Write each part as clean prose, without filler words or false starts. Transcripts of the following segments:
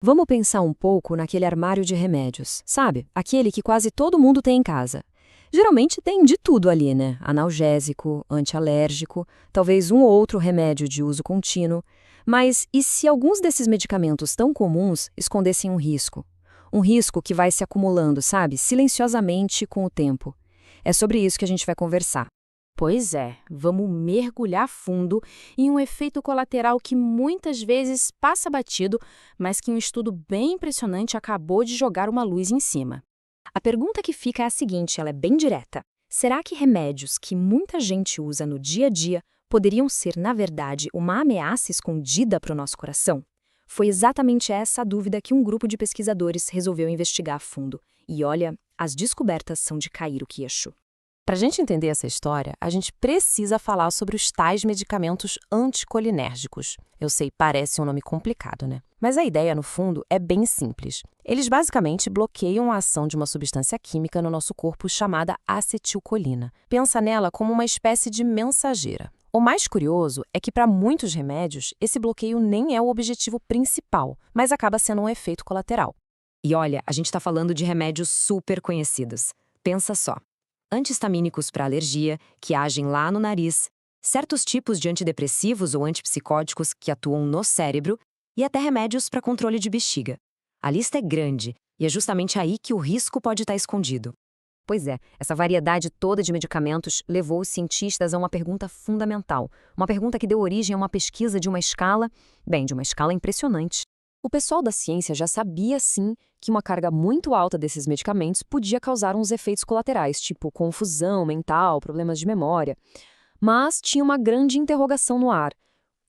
Vamos pensar um pouco naquele armário de remédios, sabe? Aquele que quase todo mundo tem em casa. Geralmente tem de tudo ali, né? Analgésico, antialérgico, talvez um ou outro remédio de uso contínuo. Mas e se alguns desses medicamentos tão comuns escondessem um risco? Um risco que vai se acumulando, sabe? Silenciosamente com o tempo. É sobre isso que a gente vai conversar. Pois é, vamos mergulhar fundo em um efeito colateral que muitas vezes passa batido, mas que um estudo bem impressionante acabou de jogar uma luz em cima. A pergunta que fica é a seguinte, ela é bem direta. Será que remédios que muita gente usa no dia a dia poderiam ser, na verdade, uma ameaça escondida para o nosso coração? Foi exatamente essa a dúvida que um grupo de pesquisadores resolveu investigar a fundo. E olha, as descobertas são de cair o queixo. Para a gente entender essa história, a gente precisa falar sobre os tais medicamentos anticolinérgicos. Eu sei, parece um nome complicado, né? Mas a ideia, no fundo, é bem simples. Eles basicamente bloqueiam a ação de uma substância química no nosso corpo chamada acetilcolina. Pensa nela como uma espécie de mensageira. O mais curioso é que, para muitos remédios, esse bloqueio nem é o objetivo principal, mas acaba sendo um efeito colateral. E olha, a gente está falando de remédios super conhecidos. Pensa só. Antihistamínicos para alergia, que agem lá no nariz, certos tipos de antidepressivos ou antipsicóticos que atuam no cérebro e até remédios para controle de bexiga. A lista é grande e é justamente aí que o risco pode estar escondido. Pois é, essa variedade toda de medicamentos levou os cientistas a uma pergunta fundamental, uma pergunta que deu origem a uma pesquisa de uma escala, de uma escala impressionante. O pessoal da ciência já sabia, sim, que uma carga muito alta desses medicamentos podia causar uns efeitos colaterais, tipo confusão mental, problemas de memória. Mas tinha uma grande interrogação no ar.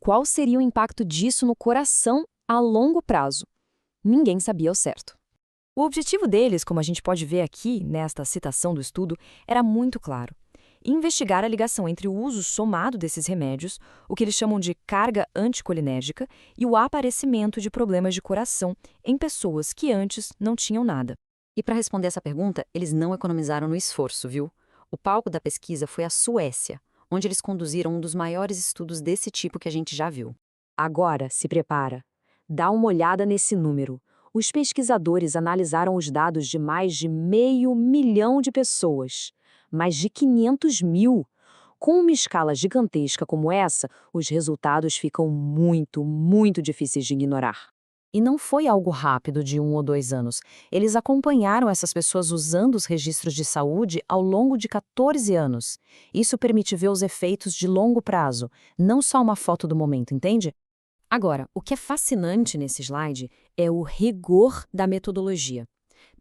Qual seria o impacto disso no coração a longo prazo? Ninguém sabia ao certo. O objetivo deles, como a gente pode ver aqui nesta citação do estudo, era muito claro. Investigar a ligação entre o uso somado desses remédios, o que eles chamam de carga anticolinérgica, e o aparecimento de problemas de coração em pessoas que antes não tinham nada. E para responder essa pergunta, eles não economizaram no esforço, viu? O palco da pesquisa foi a Suécia, onde eles conduziram um dos maiores estudos desse tipo que a gente já viu. Agora, se prepara. Dá uma olhada nesse número. Os pesquisadores analisaram os dados de mais de 500 mil de pessoas. Mais de 500 mil. Com uma escala gigantesca como essa, os resultados ficam muito, muito difíceis de ignorar. E não foi algo rápido de 1 ou 2 anos. Eles acompanharam essas pessoas usando os registros de saúde ao longo de 14 anos. Isso permite ver os efeitos de longo prazo, não só uma foto do momento, entende? Agora, o que é fascinante nesse slide é o rigor da metodologia.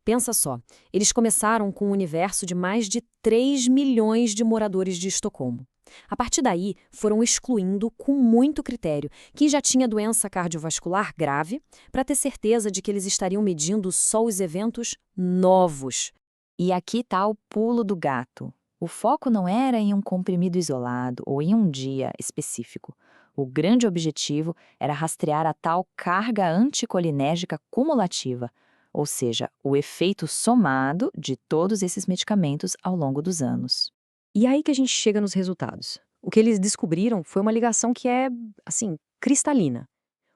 Pensa só, eles começaram com um universo de mais de 3 milhões de moradores de Estocolmo. A partir daí, foram excluindo com muito critério quem já tinha doença cardiovascular grave, para ter certeza de que eles estariam medindo só os eventos novos. E aqui está o pulo do gato. O foco não era em um comprimido isolado ou em um dia específico. O grande objetivo era rastrear a tal carga anticolinérgica cumulativa, ou seja, o efeito somado de todos esses medicamentos ao longo dos anos. E aí que a gente chega nos resultados. O que eles descobriram foi uma ligação que é, assim, cristalina.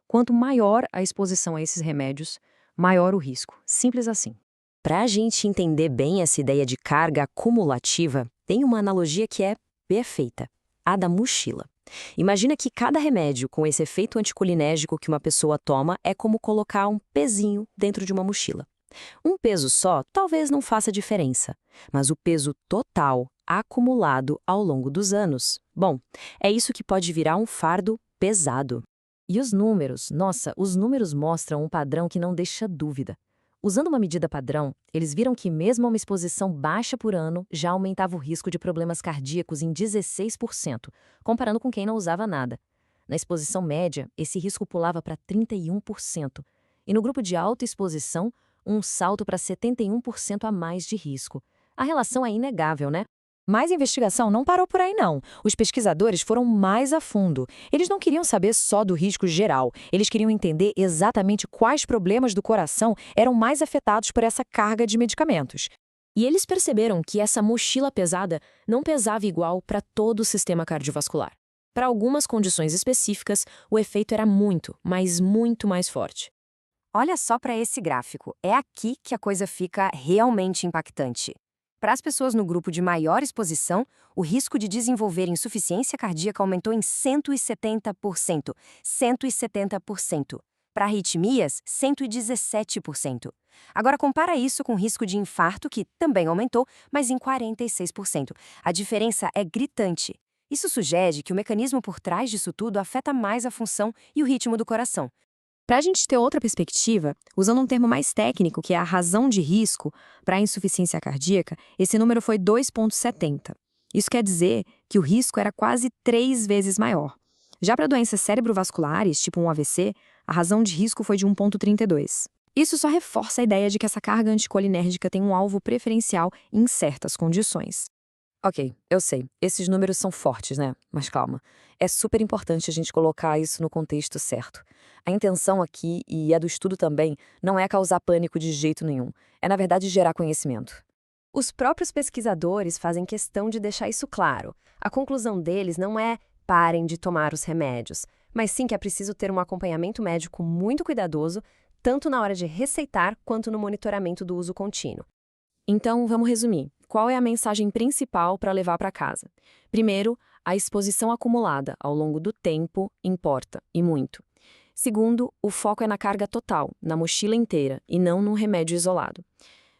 Quanto maior a exposição a esses remédios, maior o risco. Simples assim. Para a gente entender bem essa ideia de carga acumulativa, tem uma analogia que é perfeita, a da mochila. Imagina que cada remédio com esse efeito anticolinérgico que uma pessoa toma é como colocar um pezinho dentro de uma mochila. Um peso só talvez não faça diferença, mas o peso total, acumulado ao longo dos anos, bom, é isso que pode virar um fardo pesado. E os números, nossa, os números mostram um padrão que não deixa dúvida. Usando uma medida padrão, eles viram que mesmo uma exposição baixa por ano já aumentava o risco de problemas cardíacos em 16%, comparando com quem não usava nada. Na exposição média, esse risco pulava para 31%. E no grupo de alta exposição, um salto para 71% a mais de risco. A relação é inegável, né? Mas a investigação não parou por aí, não. Os pesquisadores foram mais a fundo. Eles não queriam saber só do risco geral. Eles queriam entender exatamente quais problemas do coração eram mais afetados por essa carga de medicamentos. E eles perceberam que essa mochila pesada não pesava igual para todo o sistema cardiovascular. Para algumas condições específicas, o efeito era muito, mas muito mais forte. Olha só para esse gráfico. É aqui que a coisa fica realmente impactante. Para as pessoas no grupo de maior exposição, o risco de desenvolver insuficiência cardíaca aumentou em 170%. 170%. Para arritmias, 117%. Agora compara isso com o risco de infarto, que também aumentou, mas em 46%. A diferença é gritante. Isso sugere que o mecanismo por trás disso tudo afeta mais a função e o ritmo do coração. Para a gente ter outra perspectiva, usando um termo mais técnico, que é a razão de risco para a insuficiência cardíaca, esse número foi 2,70. Isso quer dizer que o risco era quase 3 vezes maior. Já para doenças cerebrovasculares, tipo um AVC, a razão de risco foi de 1,32. Isso só reforça a ideia de que essa carga anticolinérgica tem um alvo preferencial em certas condições. Ok, eu sei, esses números são fortes, né? Mas calma, é super importante a gente colocar isso no contexto certo. A intenção aqui, e a do estudo também, não é causar pânico de jeito nenhum. É, na verdade, gerar conhecimento. Os próprios pesquisadores fazem questão de deixar isso claro. A conclusão deles não é parem de tomar os remédios, mas sim que é preciso ter um acompanhamento médico muito cuidadoso, tanto na hora de receitar quanto no monitoramento do uso contínuo. Então, vamos resumir. Qual é a mensagem principal para levar para casa? Primeiro, a exposição acumulada ao longo do tempo importa, e muito. Segundo, o foco é na carga total, na mochila inteira, e não num remédio isolado.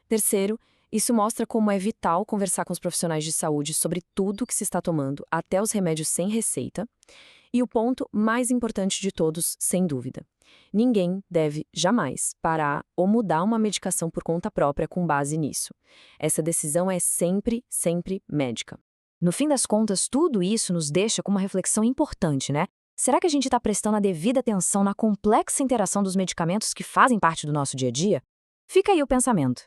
Terceiro, isso mostra como é vital conversar com os profissionais de saúde sobre tudo que se está tomando, até os remédios sem receita. E o ponto mais importante de todos, sem dúvida: ninguém deve jamais parar ou mudar uma medicação por conta própria com base nisso. Essa decisão é sempre, sempre médica. No fim das contas, tudo isso nos deixa com uma reflexão importante, né? Será que a gente está prestando a devida atenção na complexa interação dos medicamentos que fazem parte do nosso dia a dia? Fica aí o pensamento.